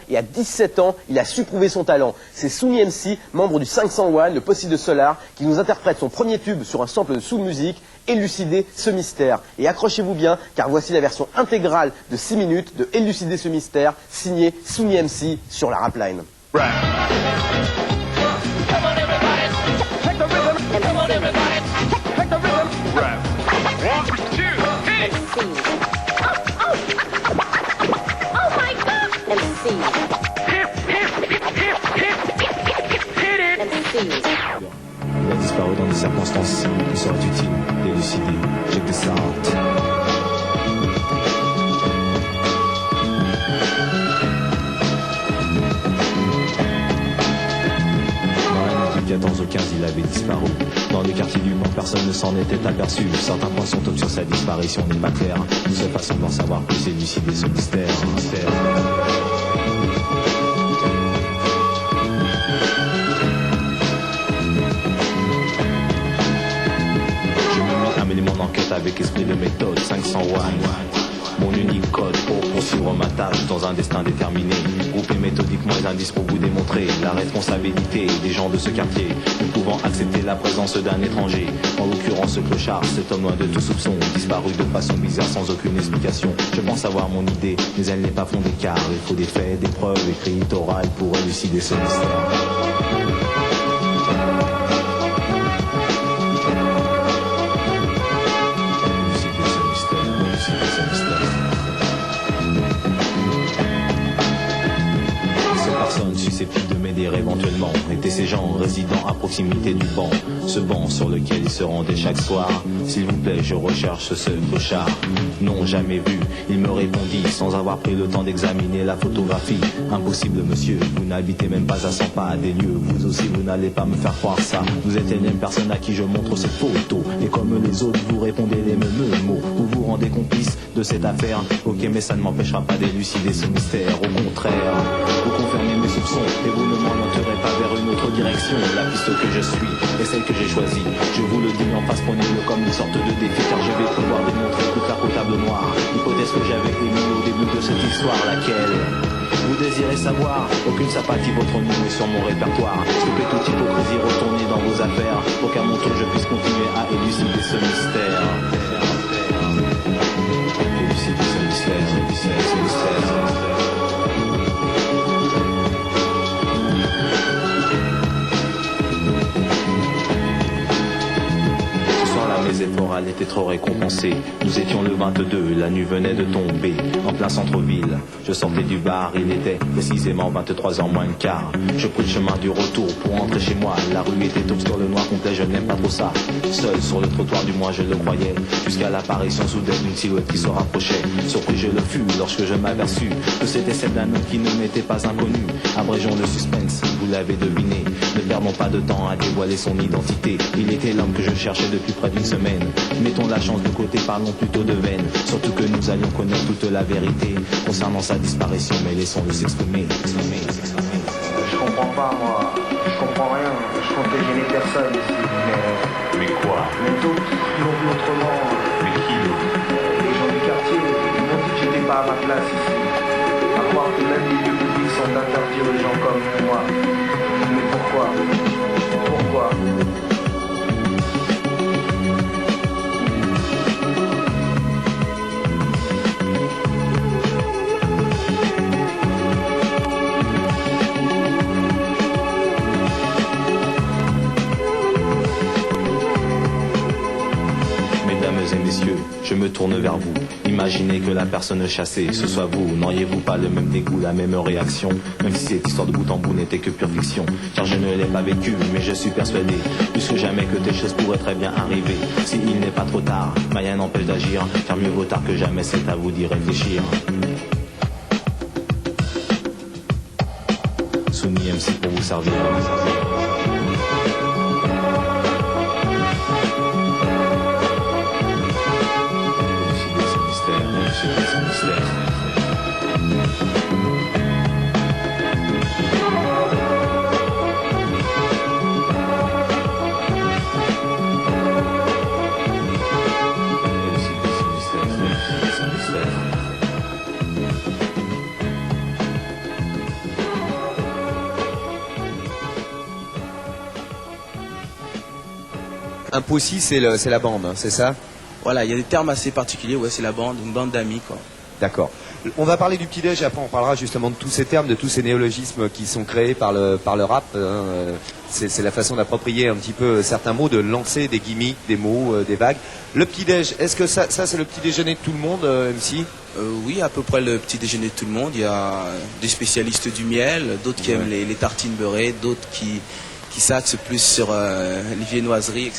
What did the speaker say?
Et à 17 ans, il a su prouver son talent. C'est Souni MC, membre du 501, le Possi de Solar, qui nous interprète son premier tube sur un sample de soul music, Élucider ce mystère. Et accrochez-vous bien, car voici la version intégrale de 6 minutes de Élucider ce mystère, signée Souni MC sur la Rapline. Il a disparu dans des circonstances qui seraient utiles d'élucider. J'ai que ça. Dans l'année du 14 au 15, il avait disparu. Dans les quartiers du Mans, personne ne s'en était aperçu. Certains points sont tombés sur sa disparition n'est pas claire. Une seule façon d'en savoir plus, élucider ce mystère. Mon enquête avec esprit de méthode 501. Mon unique code pour poursuivre ma tâche dans un destin déterminé. Grouper méthodiquement les indices pour vous démontrer la responsabilité des gens de ce quartier, ne pouvant accepter la présence d'un étranger. En l'occurrence ce clochard, cet homme loin de tout soupçon, disparu de façon bizarre sans aucune explication. Je pense avoir mon idée, mais elle n'est pas fondée car il faut des faits, des preuves écrites, orales pour élucider ce mystère. Susceptibles de m'aider éventuellement étaient ces gens résidant à proximité du banc, ce banc sur lequel ils se rendaient chaque soir. S'il vous plaît, je recherche ce clochard. Non, jamais vu. Il me répondit sans avoir pris le temps d'examiner la photographie. Impossible, monsieur, vous n'habitez même pas à 100 pas des lieux. Vous aussi, vous n'allez pas me faire croire ça. Vous êtes l'énième personne à qui je montre cette photo, et comme les autres, vous répondez les mêmes mots. Vous vous rendez complice de cette affaire. Ok, mais ça ne m'empêchera pas d'élucider ce mystère. Au contraire, vous confirmez mes soupçons et vous ne m'orienterez pas vers une autre direction. La piste que je suis est celle que j'ai choisie. Je vous le dis en face, prenez-le comme une sorte de défi, car je vais pouvoir démontrer toute la table noire. L'hypothèse que j'avais émise au début de cette histoire, laquelle vous désirez savoir. Aucune sympathie, votre nom est sur mon répertoire. Stoppez toute hypocrisie, retournez dans vos affaires, pour qu'à mon tour je puisse continuer à élucider ce mystère. Élucider ce mystère, élucider ce mystère. Mes efforts étaient trop récompensés. Nous étions le 22, la nuit venait de tomber. En plein centre-ville, je sortais du bar, il était précisément 23h moins le quart. Je pris le chemin du retour pour rentrer chez moi. La rue était obscure, le noir complet, je n'aime pas trop ça. Seul sur le trottoir, du moins je le croyais, jusqu'à l'apparition soudaine d'une silhouette qui se rapprochait. Surpris je le fus lorsque je m'aperçus que c'était celle d'un homme qui ne m'était pas inconnu. Abrégeons le suspense, vous l'avez deviné. Ne perdons pas de temps à dévoiler son identité. Il était l'homme que je cherchais depuis près d'une semaine. Mettons la chance de côté, parlons plutôt de veine. Surtout que nous allions connaître toute la vérité concernant sa disparition, mais laissons-le s'exprimer. Je comprends pas, moi. Je comprends rien. Je comptais gêner personne ici. Mais quoi? Mais d'autres l'ont vu autrement. Mais qui? Les gens du quartier, ils m'ont dit que j'étais pas à ma place ici. À croire que même les lieux publics sont interdits aux gens comme moi. Mais pourquoi? Pourquoi? Je me tourne vers vous. Imaginez que la personne chassée, ce soit vous. N'auriez-vous pas le même dégoût, la même réaction? Même si cette histoire de bout en bout n'était que pure fiction. Car je ne l'ai pas vécu, mais je suis persuadé plus que jamais que des choses pourraient très bien arriver. Si il n'est pas trop tard, rien n'empêche d'agir. Car mieux vaut tard que jamais, c'est à vous d'y réfléchir. Souni MC pour vous servir. Un possi, c'est la bande, hein, c'est ça? Voilà, il y a des termes assez particuliers, ouais, c'est la bande, une bande d'amis, quoi. D'accord. On va parler du petit-déj, après on parlera justement de tous ces termes, de tous ces néologismes qui sont créés par le rap. Hein. C'est la façon d'approprier un petit peu certains mots, de lancer des gimmicks, des mots, des vagues. Le petit-déj, est-ce que ça c'est le petit déjeuner de tout le monde, MC? Oui, à peu près le petit déjeuner de tout le monde. Il y a des spécialistes du miel, d'autres qui aiment les tartines beurrées, d'autres qui s'axent plus sur les viennoiseries, etc.